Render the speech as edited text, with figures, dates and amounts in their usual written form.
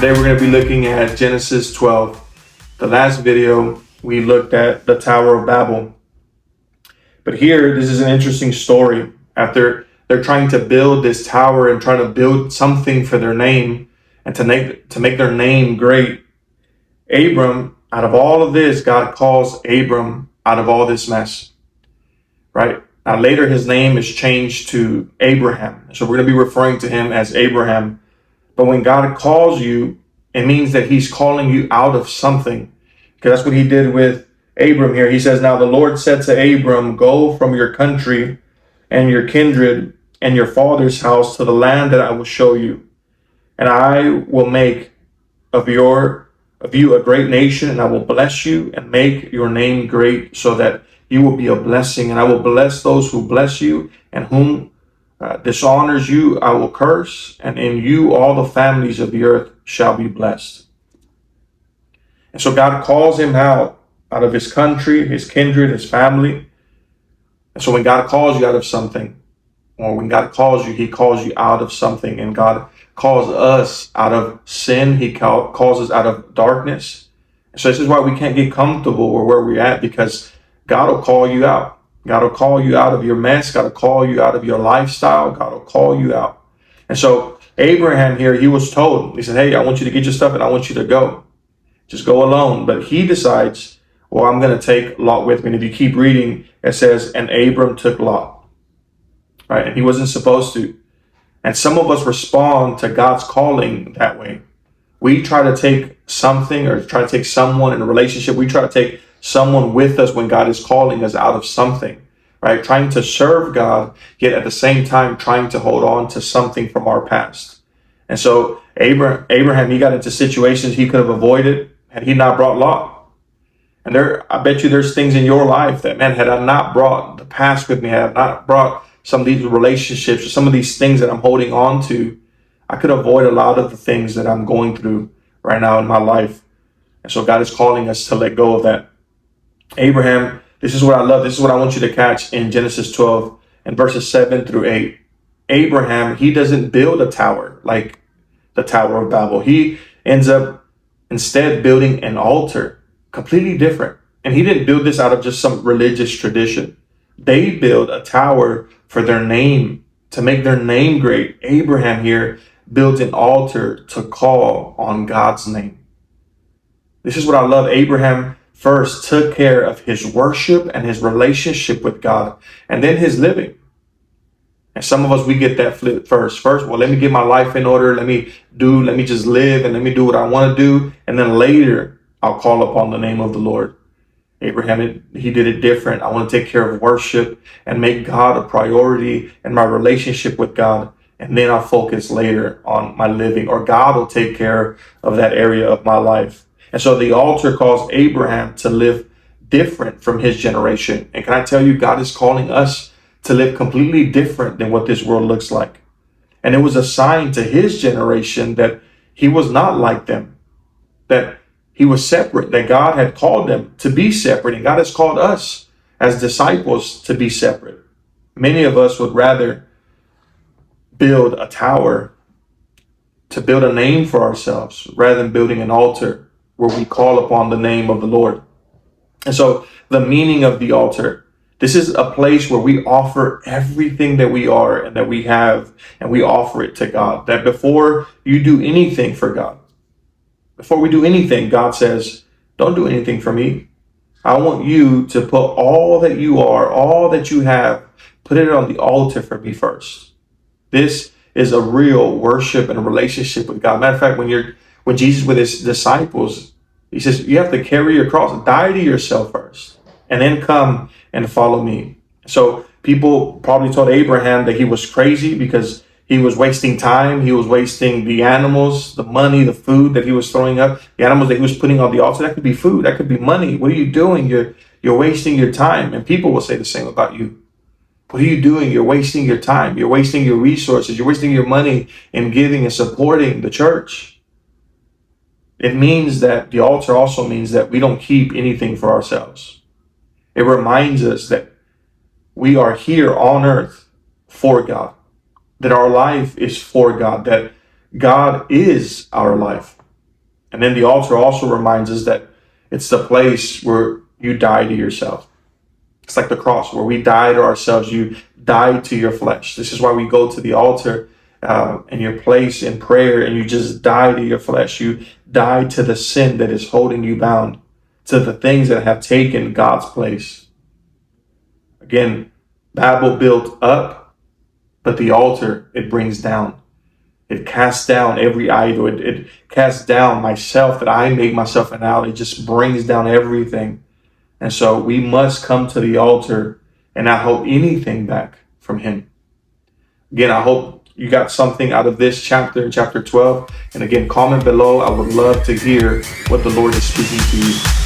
Today we're going to be looking at Genesis 12. The last video we looked at the Tower of Babel. But here, this is an interesting story. After they're trying to build this tower and trying to build something for their name and to make their name great, Abram, out of all of this, God calls Abram out of all this mess, right? Now later his name is changed to Abraham. So we're going to be referring to him as Abraham. But when God calls you, it means that he's calling you out of something. Because that's what he did with Abram here. He says, now the Lord said to Abram, go from your country and your kindred and your father's house to the land that I will show you. And I will make of you a great nation, and I will bless you and make your name great so that you will be a blessing. And I will bless those who bless you, and whom dishonors you I will curse, and in you all the families of the earth shall be blessed. And so God calls him out of his country, his kindred, his family. And so when God calls you out of something, or when God calls you, he calls you out of something. And God calls us out of sin. He calls us out of darkness. And so this is why we can't get comfortable where we're at, because God will call you out. God will call you out of your mess. God will call you out of your lifestyle. God will call you out. And so Abraham here, he was told, he said, hey, I want you to get your stuff and I want you to go. Just go alone. But he decides, well, I'm going to take Lot with me. And if you keep reading, it says, and Abram took Lot. Right? And he wasn't supposed to. And some of us respond to God's calling that way. We try to take something or try to take someone in a relationship. We try to take someone with us when God is calling us out of something, right? Trying to serve God, yet at the same time trying to hold on to something from our past. And so Abraham, he got into situations he could have avoided had he not brought Lot. And I bet you there's things in your life that, man, had I not brought the past with me, had I not brought some of these relationships or some of these things that I'm holding on to, I could avoid a lot of the things that I'm going through right now in my life. And so God is calling us to let go of that. Abraham, this is what I love. This is what I want you to catch in Genesis 12 and verses 7 through 8. Abraham, he doesn't build a tower like the Tower of Babel. He ends up instead building an altar, completely different. And he didn't build this out of just some religious tradition. They build a tower for their name, to make their name great. Abraham here builds an altar to call on God's name. This is what I love. Abraham first took care of his worship and his relationship with God, and then his living. And some of us, we get that flip first. Well, let me get my life in order. Let me just live and let me do what I want to do. And then later I'll call upon the name of the Lord. Abraham, he did it different. I want to take care of worship and make God a priority and my relationship with God. And then I'll focus later on my living, or God will take care of that area of my life. And so the altar calls Abraham to live different from his generation. And can I tell you, God is calling us to live completely different than what this world looks like. And it was a sign to his generation that he was not like them, that he was separate, that God had called them to be separate. And God has called us as disciples to be separate. Many of us would rather build a tower to build a name for ourselves rather than building an altar where we call upon the name of the Lord. And so the meaning of the altar, this is a place where we offer everything that we are and that we have, and we offer it to God. That before you do anything for God, before we do anything, God says, don't do anything for me. I want you to put all that you are, all that you have, put it on the altar for me first. This is a real worship and a relationship with God. Matter of fact, when Jesus with his disciples, he says, you have to carry your cross, die to yourself first, and then come and follow me. So people probably told Abraham that he was crazy because he was wasting time. He was wasting the animals, the money, the food that he was throwing up, the animals that he was putting on the altar. That could be food. That could be money. What are you doing? You're wasting your time. And people will say the same about you. What are you doing? You're wasting your time. You're wasting your resources. You're wasting your money in giving and supporting the church. It means that the altar also means that we don't keep anything for ourselves. It reminds us that we are here on earth for God, that our life is for God, that God is our life. And then the altar also reminds us that it's the place where you die to yourself. It's like the cross where we die to ourselves. You die to your flesh. This is why we go to the altar and your place in prayer, and you just die to your flesh. You die to the sin that is holding you bound, to the things that have taken God's place. Again, Babel built up, but the altar, it brings down. It casts down every idol. It casts down myself, that I make myself an idol. It just brings down everything. And so we must come to the altar and not hold anything back from him. Again, I hope you got something out of this chapter, in chapter 12. And again, comment below. I would love to hear what the Lord is speaking to you.